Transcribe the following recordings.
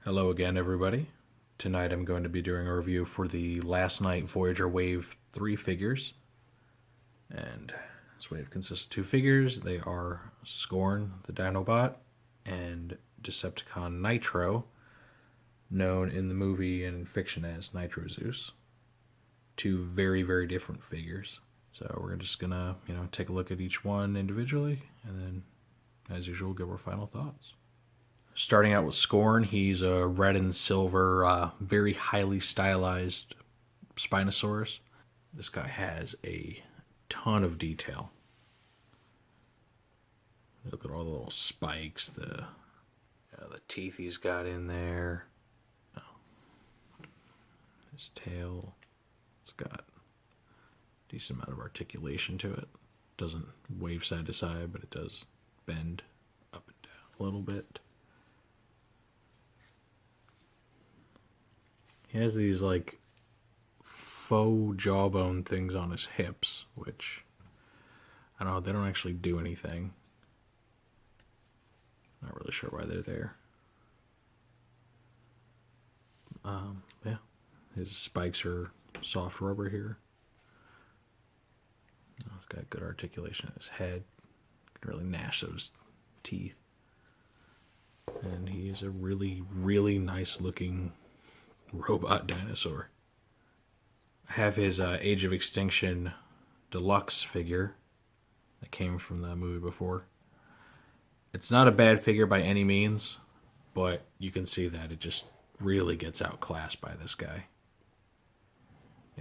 Hello again, everybody. Tonight I'm going to be doing a review for the Last Night Voyager Wave 3 figures. And this wave consists of two figures. They are Scorn, the Dinobot, and Decepticon Nitro, known in the movie and in fiction as Nitro Zeus. Two very, very different figures. So we're just gonna, take a look at each one individually, and then, as usual, give our final thoughts. Starting out with Scorn, he's a red and silver, very highly stylized Spinosaurus. This guy has a ton of detail. Look at all the little spikes, the teeth he's got in there. Oh. His tail, it's got a decent amount of articulation to it. Doesn't wave side to side, but it does bend up and down a little bit. He has these like faux jawbone things on his hips, which I don't know, they don't actually do anything. Not really sure why they're there. Yeah, his spikes are soft rubber here. He's got good articulation in his head. Can really gnash those teeth. And he is a really, really nice looking robot dinosaur. I have his Age of Extinction deluxe figure that came from the movie before. It's not a bad figure by any means, but you can see that it just really gets outclassed by this guy.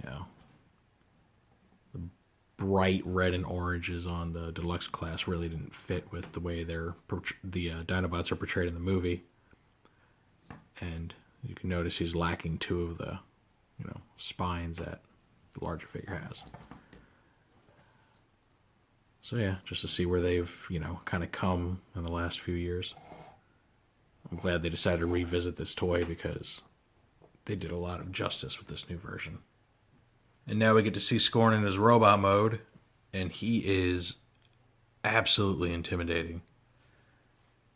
The bright red and oranges on the deluxe class really didn't fit with the way the Dinobots are portrayed in the movie. And you can notice he's lacking two of the, spines that the larger figure has. So yeah, just to see where they've, kind of come in the last few years. I'm glad they decided to revisit this toy because they did a lot of justice with this new version. And now we get to see Scorn in his robot mode, and he is absolutely intimidating.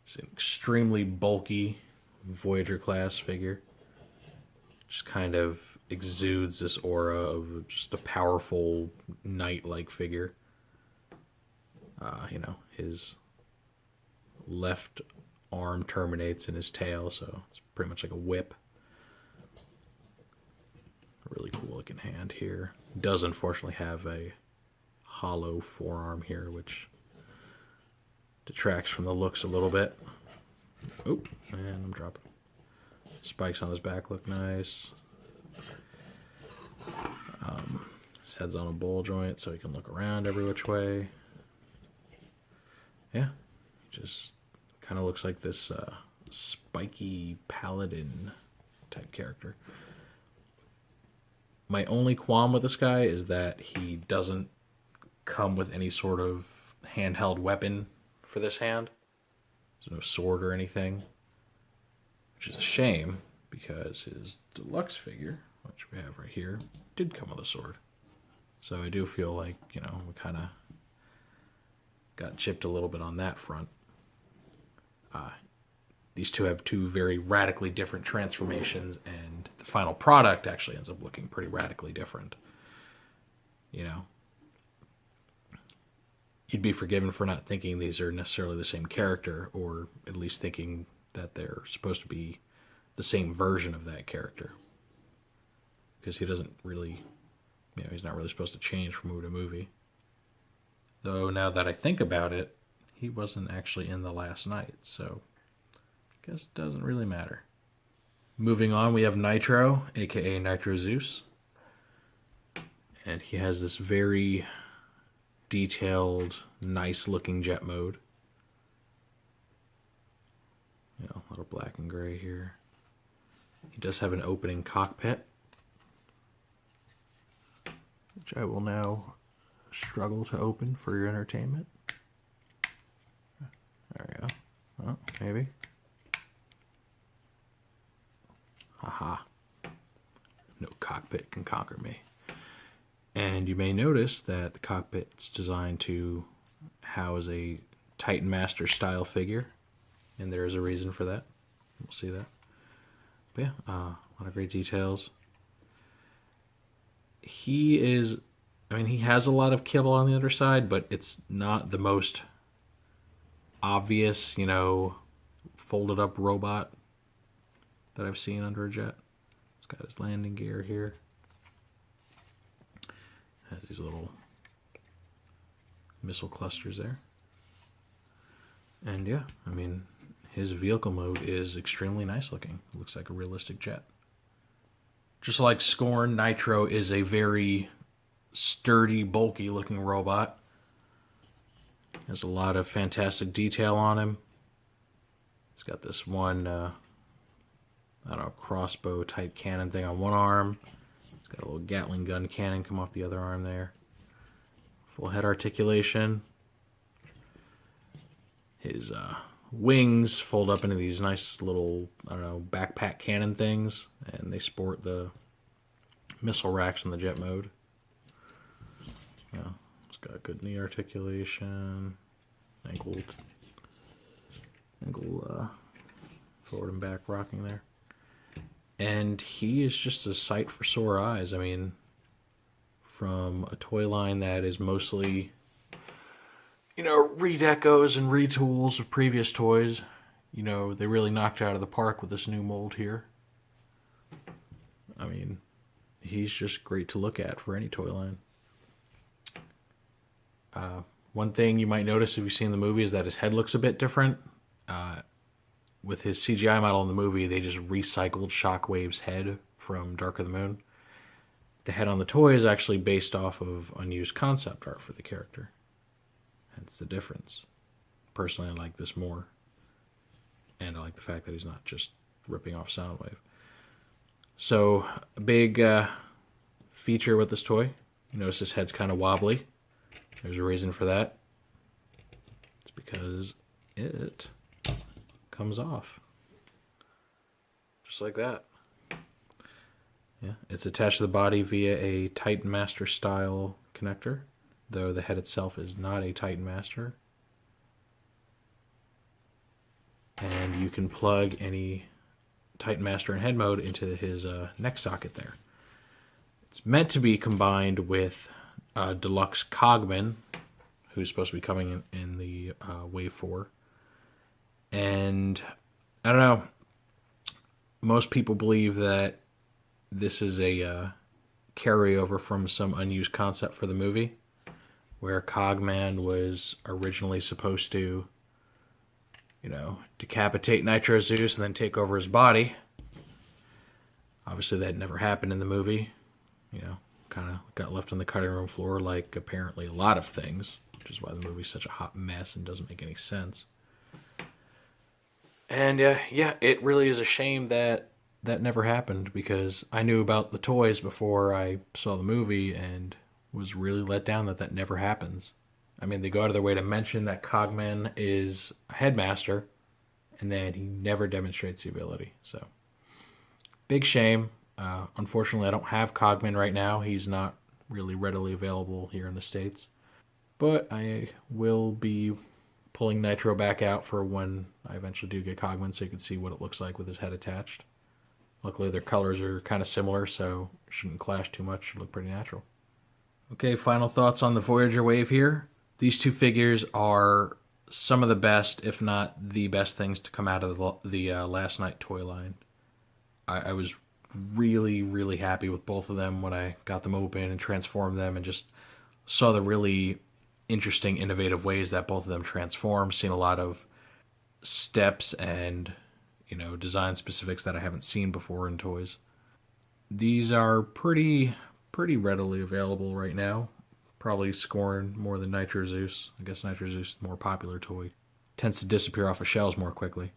He's an extremely bulky Voyager class figure. Just kind of exudes this aura of just a powerful knight-like figure. His left arm terminates in his tail, so it's pretty much like a whip. A really cool looking hand here. Does unfortunately have a hollow forearm here, which detracts from the looks a little bit. Oh, and I'm dropping. Spikes on his back look nice. His head's on a ball joint so he can look around every which way. Yeah, just kind of looks like this spiky paladin type character. My only qualm with this guy is that he doesn't come with any sort of handheld weapon for this hand. There's no sword or anything, which is a shame because his deluxe figure, which we have right here, did come with a sword. So I do feel like, we kind of got chipped a little bit on that front. These two have two very radically different transformations, and the final product actually ends up looking pretty radically different. You'd be forgiven for not thinking these are necessarily the same character, or at least thinking that they're supposed to be the same version of that character. Because he doesn't really, he's not really supposed to change from movie to movie. Though now that I think about it, he wasn't actually in The Last Night, so I guess it doesn't really matter. Moving on, we have Nitro, aka Nitro Zeus. And he has this very detailed, nice looking jet mode. A little black and gray here. He does have an opening cockpit, which I will now struggle to open for your entertainment. There we go. Oh, maybe. Haha. No cockpit can conquer me. And you may notice that the cockpit's designed to house a Titan Master style figure, and there is a reason for that. We'll see that. But yeah, a lot of great details. He is, I mean, he has a lot of kibble on the underside, but it's not the most obvious, folded up robot that I've seen under a jet. He's got his landing gear here. Has these little missile clusters there. And yeah, I mean, his vehicle mode is extremely nice looking. It looks like a realistic jet. Just like Scorn, Nitro is a very sturdy, bulky looking robot. There's a lot of fantastic detail on him. He's got this one, crossbow type cannon thing on one arm. He's got a little Gatling gun cannon come off the other arm there. Full head articulation. His wings fold up into these nice little, backpack cannon things, and they sport the missile racks in the jet mode. Yeah, it's got good knee articulation, ankle forward and back rocking there. And he is just a sight for sore eyes. I mean, from a toy line that is mostly, redecos and retools of previous toys, they really knocked it out of the park with this new mold here. I mean, he's just great to look at for any toy line. One thing you might notice if you've seen the movie is that his head looks a bit different. With his CGI model in the movie, they just recycled Shockwave's head from Dark of the Moon. The head on the toy is actually based off of unused concept art for the character. That's the difference. Personally, I like this more. And I like the fact that he's not just ripping off Soundwave. So, a big feature with this toy. You notice his head's kind of wobbly. There's a reason for that. It's because it comes off. Just like that. Yeah, it's attached to the body via a Titan Master style connector, though the head itself is not a Titan Master. And you can plug any Titan Master in head mode into his neck socket there. It's meant to be combined with Deluxe Cogman, who's supposed to be coming in the Wave 4. And I don't know, most people believe that this is a carryover from some unused concept for the movie, where Cogman was originally supposed to, decapitate Nitro Zeus and then take over his body. Obviously that never happened in the movie. Kind of got left on the cutting room floor like apparently a lot of things, which is why the movie's such a hot mess and doesn't make any sense. And it really is a shame that never happened, because I knew about the toys before I saw the movie and was really let down that never happens. I mean, they go out of their way to mention that Cogman is a headmaster, and then he never demonstrates the ability. So, big shame. Unfortunately, I don't have Cogman right now. He's not really readily available here in the States. But I will be pulling Nitro back out for when I eventually do get Cogman, so you can see what it looks like with his head attached. Luckily, their colors are kind of similar, so shouldn't clash too much. Should look pretty natural. Okay, final thoughts on the Voyager Wave here. These two figures are some of the best, if not the best things to come out of the Last Night toy line. I was really, really happy with both of them when I got them open and transformed them and just saw the really interesting, innovative ways that both of them transform. Seen a lot of steps and, design specifics that I haven't seen before in toys. These are pretty readily available right now. Probably Scorn more than Nitro Zeus. I guess Nitro Zeus is a more popular toy. Tends to disappear off of shelves more quickly.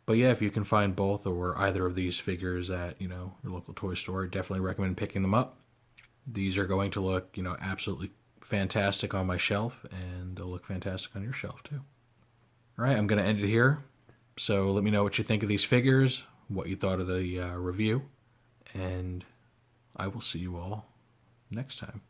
But yeah, if you can find both or either of these figures at, your local toy store, I definitely recommend picking them up. These are going to look, absolutely fantastic on my shelf, and they'll look fantastic on your shelf too. All right, I'm going to end it here. So let me know what you think of these figures, what you thought of the review, and I will see you all next time.